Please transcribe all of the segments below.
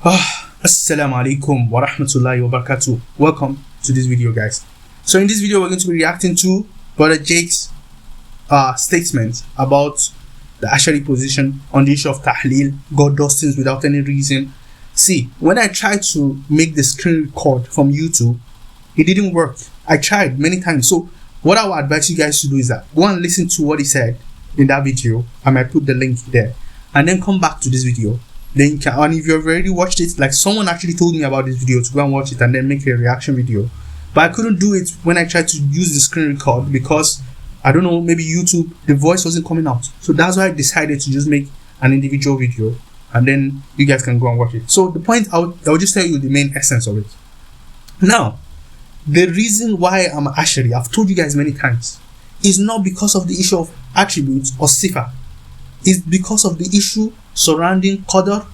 Assalamu alaikum wa rahmatullahi wa barakatuh. Welcome to this video, guys. So in this video, we're going to be reacting to Brother Jake's statement about the Ashari position on the issue of Tahleel. God does things without any reason. See, when I tried to make the screen record from YouTube, it didn't work. I tried many times. So what I would advise you guys to do is that go and listen to what he said in that video. I might put the link there, and then come back to this video. Then you can, and if you've already watched it, like someone actually told me about this video to go and watch it and then make a reaction video, but I couldn't do it when I tried to use the screen record because I don't know, maybe YouTube, the voice wasn't coming out. So that's why I decided to just make an individual video and then you guys can go and watch it. So the point, I'll just tell you the main essence of it. Now, the reason why I'm Ashari, I've told you guys many times, is not because of the issue of attributes or sifa. It's because of the issue surrounding Qadar,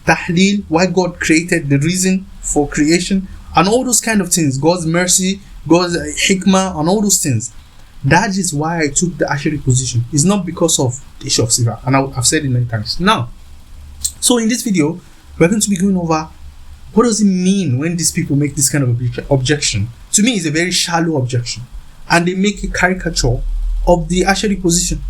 Tahleel, why God created, the reason for creation, and all those kind of things, God's mercy, God's Hikma, and all those things. That is why I took the Ashari position. It's not because of the issue of sifa, and I've said it many times. Now, so in this video, we're going to be going over what does it mean when these people make this kind of objection. To me, it's a very shallow objection, and they make a caricature of the Ashari position.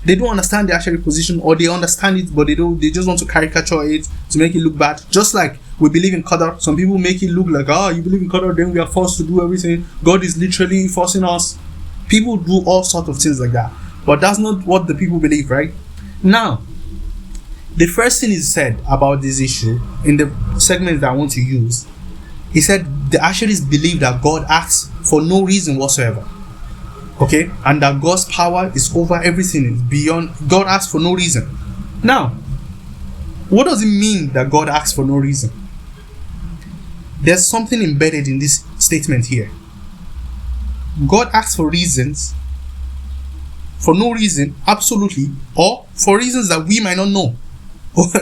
They don't understand the Ashari position, or they understand it but they just want to caricature it to make it look bad. Just like we believe in Qadar, some people make it look like, you believe in Qadar, then we are forced to do everything, God is literally forcing us. People do all sorts of things like that, but that's not what the people believe, right? Now, the first thing he said about this issue in the segment that I want to use, he said the Asharis believe that God acts for no reason whatsoever. Okay, and that God's power is over everything, it's beyond. God acts for no reason. Now, what does it mean that God acts for no reason? There's something embedded in this statement here. God acts for reasons, for no reason, absolutely, or for reasons that we might not know.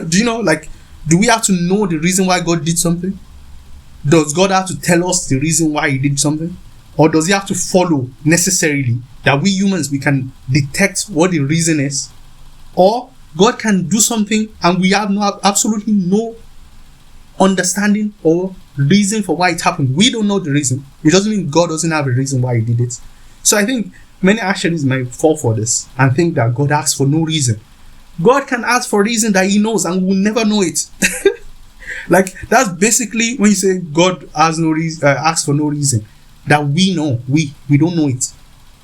Do you know, like, do we have to know the reason why God did something? Does God have to tell us the reason why he did something? Or does he have to follow necessarily that we humans, we can detect what the reason is? Or God can do something and we have absolutely no understanding or reason for why it happened. We don't know the reason. It doesn't mean God doesn't have a reason why he did it. So I think many Asharis might fall for this and think that God asks for no reason. God can ask for a reason that he knows and we will never know it. Like, that's basically when you say God has no reason, asks for no reason that we know, we don't know it.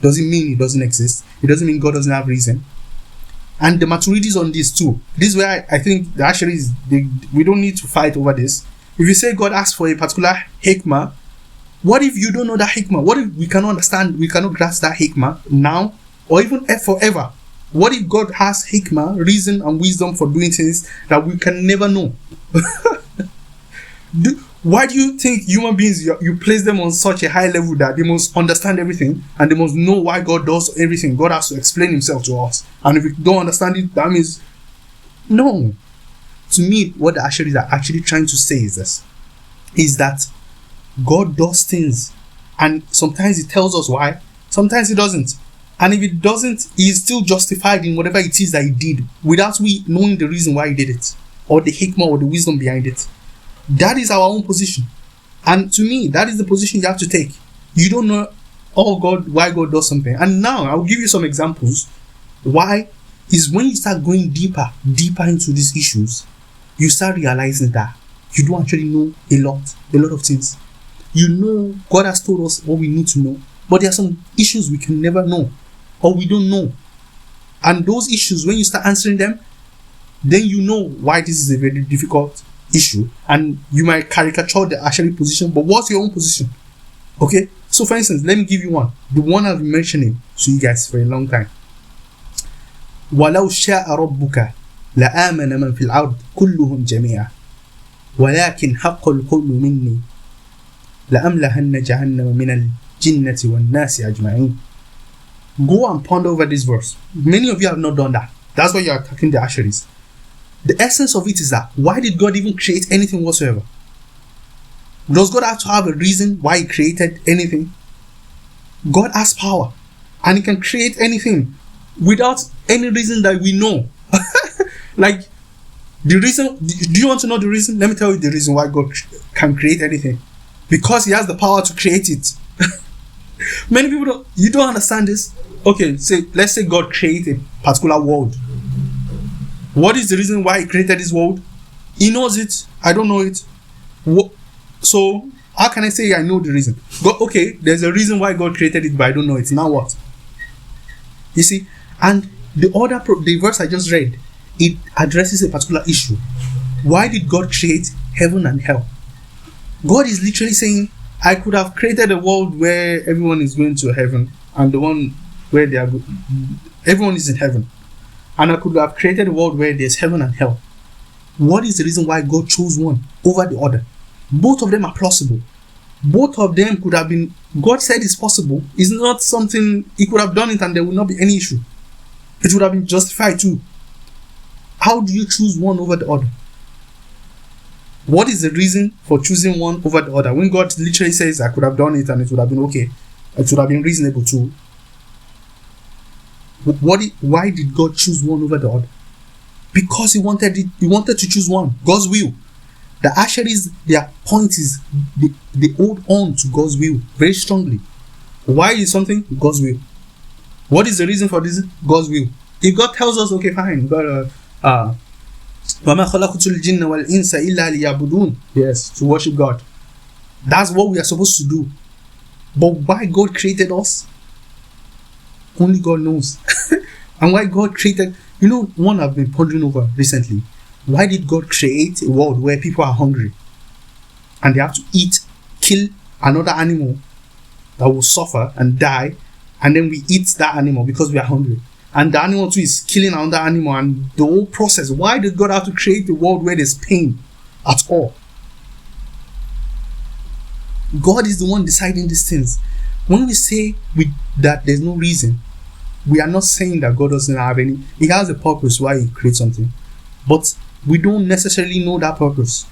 Doesn't mean it doesn't exist. It doesn't mean God doesn't have reason. And the maturities on this too. This is where I think the Asharis, we don't need to fight over this. If you say God asks for a particular Hikma, what if you don't know that Hikma? What if we cannot understand, we cannot grasp that Hikma now or even forever? What if God has Hikma, reason and wisdom for doing things that we can never know? Why do you think human beings, you place them on such a high level that they must understand everything and they must know why God does everything? God has to explain himself to us. And if we don't understand it, that means no. To me, what the Asharis are actually trying to say is this, is that God does things and sometimes he tells us why, sometimes he doesn't. And if it doesn't, he is still justified in whatever it is that he did without we knowing the reason why he did it, or the hikmah or the wisdom behind it. That is our own position. And to me, that is the position you have to take. You don't know, why God does something. And now I'll give you some examples. Why is when you start going deeper into these issues, you start realizing that you don't actually know a lot of things. You know, God has told us what we need to know, but there are some issues we can never know or we don't know. And those issues, when you start answering them, then you know why this is a very difficult issue, and you might caricature the Ashari position, but what's your own position? Okay, so for instance, let me give you one, the one I've been mentioning to you guys for a long time. وَلَوْ شَاءَ رَبُّكَ لَآمَنَ مَنْ فِي الْأَرْضِ كُلُّهُمْ جَمِيعًا وَلَكِنْ حَقَّ الْقَوْلُ مِنِّي لَأَمْلَأَنَّ جَهَنَّمَ مِنَ الْجِنَّةِ وَالنَّاسِ أَجْمَعِينَ. Go and ponder over this verse. Many of you have not done that. That's why you are attacking the Asharis. The essence of it is that, why did God even create anything whatsoever? Does God have to have a reason why he created anything? God has power and he can create anything without any reason that we know. Like, The reason, do you want to know the reason? Let me tell you the reason why God can create anything. Because he has the power to create it. Many people don't understand this. Okay, let's say God created a particular world. What is the reason why he created this world? He knows it. I don't know it. So how can I say I know the reason? God, okay, there's a reason why God created it, but I don't know it. Now what? You see, and the verse I just read, it addresses a particular issue. Why did God create heaven and hell? God is literally saying, I could have created a world where everyone is going to heaven, and the one where everyone is in heaven. And I could have created a world where there's heaven and hell. What is the reason why God chose one over the other? Both of them are plausible. Both of them could have been, God said it's possible. It's not something, he could have done it and there would not be any issue. It would have been justified too. How do you choose one over the other? What is the reason for choosing one over the other? When God literally says, I could have done it and it would have been okay. It would have been reasonable too. Why did God choose one over the other? Because he wanted to choose one. God's will. The Asharis, their point is they hold on to God's will very strongly. Why is something? God's will. What is the reason for this? God's will. If God tells us, okay, fine, God, yes, to worship God. That's what we are supposed to do. But why God created us? Only God knows. And why God created, one I've been pondering over recently. Why did God create a world where people are hungry and they have to kill another animal that will suffer and die, and then we eat that animal because we are hungry, and the animal too is killing another animal, and the whole process? Why did God have to create a world where there's pain at all? God is the one deciding these things. When we say that there's no reason, we are not saying that God doesn't have any. He has a purpose why he creates something, but we don't necessarily know that purpose.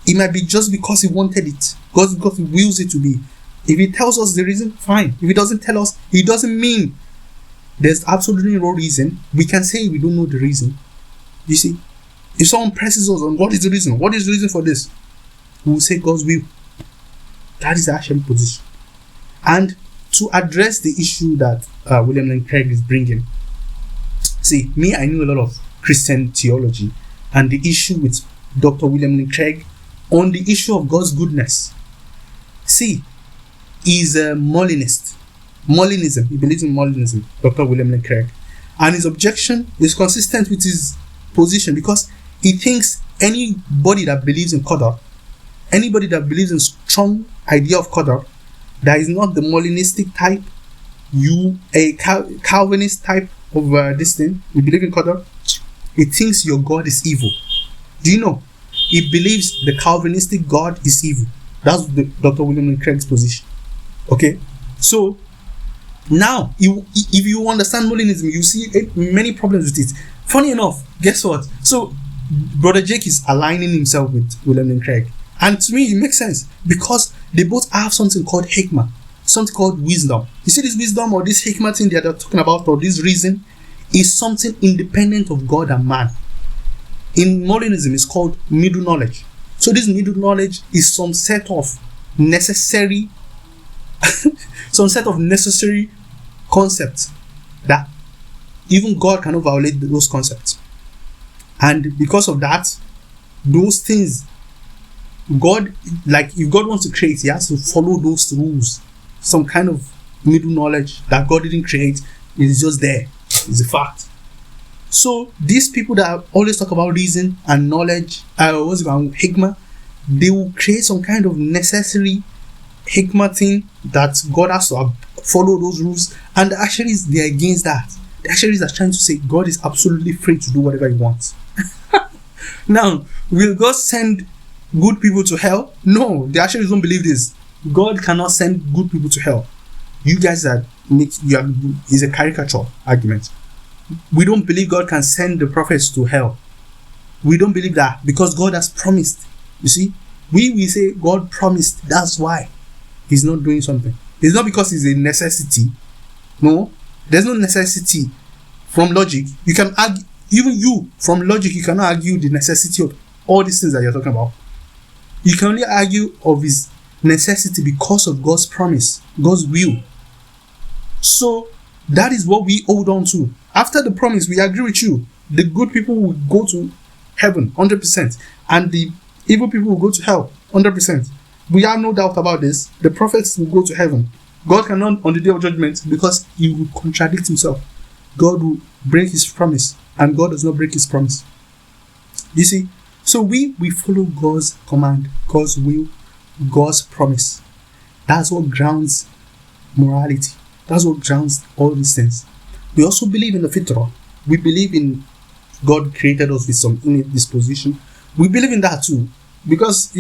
It might be just because he wanted it, because he wills it to be. If he tells us the reason, fine. If he doesn't tell us, it doesn't mean there's absolutely no reason. We can say we don't know the reason. You see, if someone presses us on what is the reason, what is the reason for this, we will say God's will. That is the actual position. And to address the issue that William Lane Craig is bringing, see, I knew a lot of Christian theology, and the issue with Dr. William Lane Craig on the issue of God's goodness. See, he's a Molinist. Molinism. He believes in Molinism, Dr. William Lane Craig. And his objection is consistent with his position, because he thinks anybody that believes in Qadar, anybody that believes in strong idea of Qadar, that is not the Molinistic type, a Calvinist type of this thing, you believe in Qadar, he thinks your God is evil. Do you know? He believes the Calvinistic God is evil. That's Dr. William Lane Craig's position. Okay? So, now, if you understand Molinism, you see many problems with it. Funny enough, guess what? So, Brother Jake is aligning himself with William Lane Craig. And to me, it makes sense, because they both have something called Hikma, something called wisdom. You see, this wisdom or this Hikma thing that they're talking about, or this reason, is something independent of God and man. In Molinism, it's called middle knowledge. So this middle knowledge is some set of necessary concepts that even God cannot violate those concepts. And because of that, those things, God, like if God wants to create, he has to follow those rules. Some kind of middle knowledge that God didn't create is just there. It's a fact. So these people that always talk about reason and knowledge, Hikma, they will create some kind of necessary Hikma thing that God has to follow those rules. And the Asharis, they are against that. The Asharis are trying to say God is absolutely free to do whatever he wants. Now, will God send good people to hell? No, the Asharis don't believe this. God cannot send good people to hell. You guys is a caricature argument. We don't believe God can send the prophets to hell. We don't believe that, because God has promised. You see, we say God promised. That's why he's not doing something. It's not because it's a necessity. No, there's no necessity. From logic, you can argue. even you, from logic, you cannot argue the necessity of all these things that you're talking about. You can only argue of his necessity because of God's promise, God's will. So that is what we hold on to. After the promise, we agree with you. The good people will go to heaven 100%, and the evil people will go to hell 100%. We have no doubt about this. The prophets will go to heaven. God cannot on the day of judgment, because he will contradict himself. God will break his promise, and God does not break his promise. You see? So we follow God's command, God's will, God's promise. That's what grounds morality. That's what grounds all these things. We also believe in the fitrah. We believe in God created us with some innate disposition. We believe in that too, because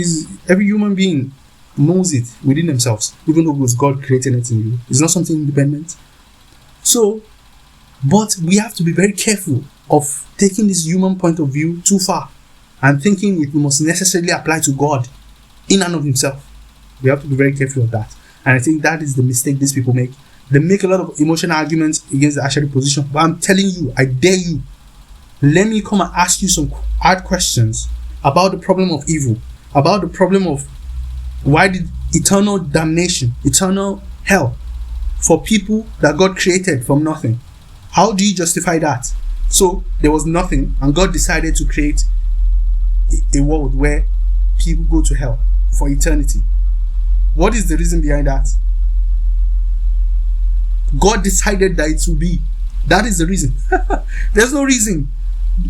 every human being knows it within themselves, even though it was God creating it in you. It's not something independent. So, but we have to be very careful of taking this human point of view too far and thinking it must necessarily apply to God in and of himself. We have to be very careful of that. And I think that is the mistake these people make. They make a lot of emotional arguments against the Ashari position. But I'm telling you, I dare you, let me come and ask you some hard questions about the problem of evil, about the problem of why did eternal damnation, eternal hell for people that God created from nothing. How do you justify that? So there was nothing, and God decided to create a world where people go to hell for eternity. What is the reason behind that? God decided that it will be. That is the reason. There's no reason.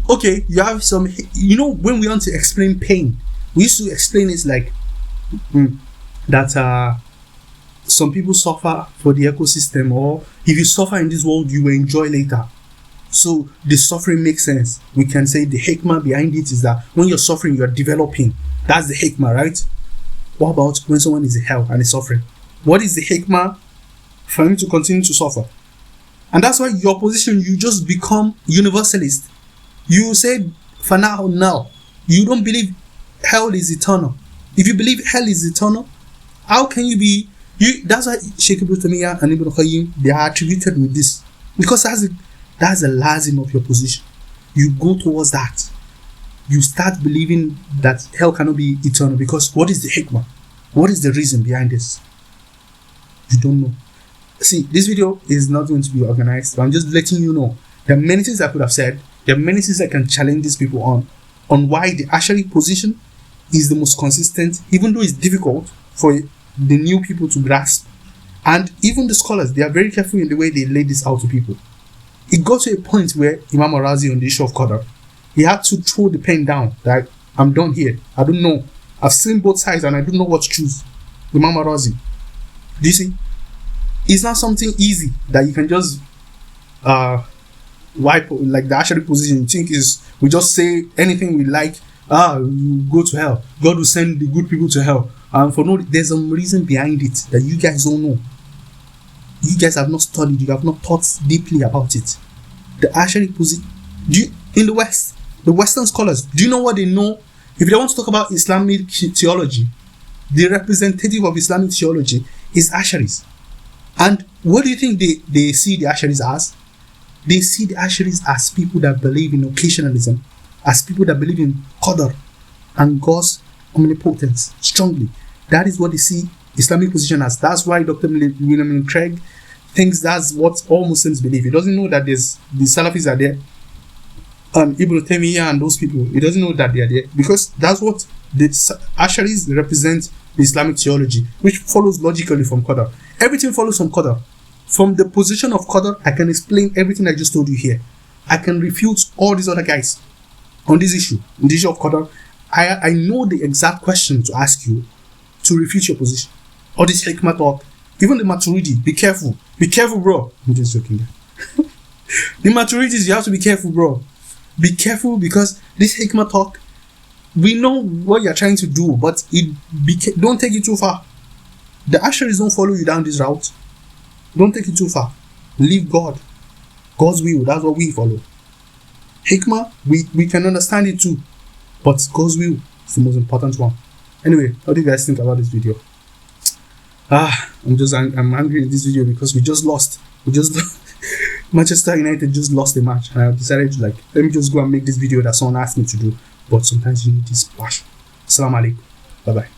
Okay, you have some, when we want to explain pain, we used to explain it like that some people suffer for the ecosystem, or if you suffer in this world, you will enjoy later. So the suffering makes sense. We can say the hikmah behind it is that when you're suffering, you're developing. That's the hikmah, right? What about when someone is in hell and is suffering? What is the hikmah for him to continue to suffer? And that's why your position, you just become universalist. You say, for now, you don't believe hell is eternal. If you believe hell is eternal, how can you be, that's why Sheikh Ibn Taymiyyah and Ibn Qayyim, they are attributed with this. Because that's the lazim of your position. You go towards that. You start believing that hell cannot be eternal, because what is the hikmah? What is the reason behind this? You don't know. See, this video is not going to be organized, but I'm just letting you know. There are many things I could have said. There are many things I can challenge these people on why the Ashari position is the most consistent, even though it's difficult for the new people to grasp. And even the scholars, they are very careful in the way they lay this out to people. It got to a point where Imam Razi, on the issue of Qadr, he had to throw the pen down. Like, I'm done here. I don't know. I've seen both sides and I don't know what to choose. Imam Razi. Do you see? It's not something easy that you can just wipe, like the Ashari position. You think is, we just say anything we like, you go to hell. God will send the good people to hell. For no, there's some reason behind it that you guys don't know. You guys have not studied, you have not thought deeply about it. The Ashari position, in the West, the Western scholars, do you know what they know? If they want to talk about Islamic theology, the representative of Islamic theology is Asharis. And what do you think they see the Asharis as? They see the Asharis as people that believe in occasionalism, as people that believe in Qadr and God's omnipotence strongly. That is what they see Islamic position as. That's why Dr. William Craig thinks that's what all Muslims believe. He doesn't know that the Salafis are there, Ibn Taymiyyah and those people. He doesn't know that they are there, because that's what the Asharis represent, the Islamic theology, which follows logically from Qadr. Everything follows from Qadr. From the position of Qadr, I can explain everything I just told you here. I can refute all these other guys on this issue, on the issue of Qadr. I know the exact question to ask you to refute your position. All this Hikma talk, even the Maturidi, be careful, bro. I'm just joking there. The Maturidi's, you have to be careful, bro. Be careful, because this Hikma talk, we know what you're trying to do, but don't take it too far. The Asharis don't follow you down this route. Don't take it too far. Leave God's will. That's what we follow. Hikmah, we can understand it too, but God's will is the most important one. Anyway, what do you guys think about this video? I'm angry in this video because we just lost. Manchester United just lost a match, and I decided to, like, let me just go and make this video that someone asked me to do. But sometimes you need this splash. Assalamu alaikum. Bye bye.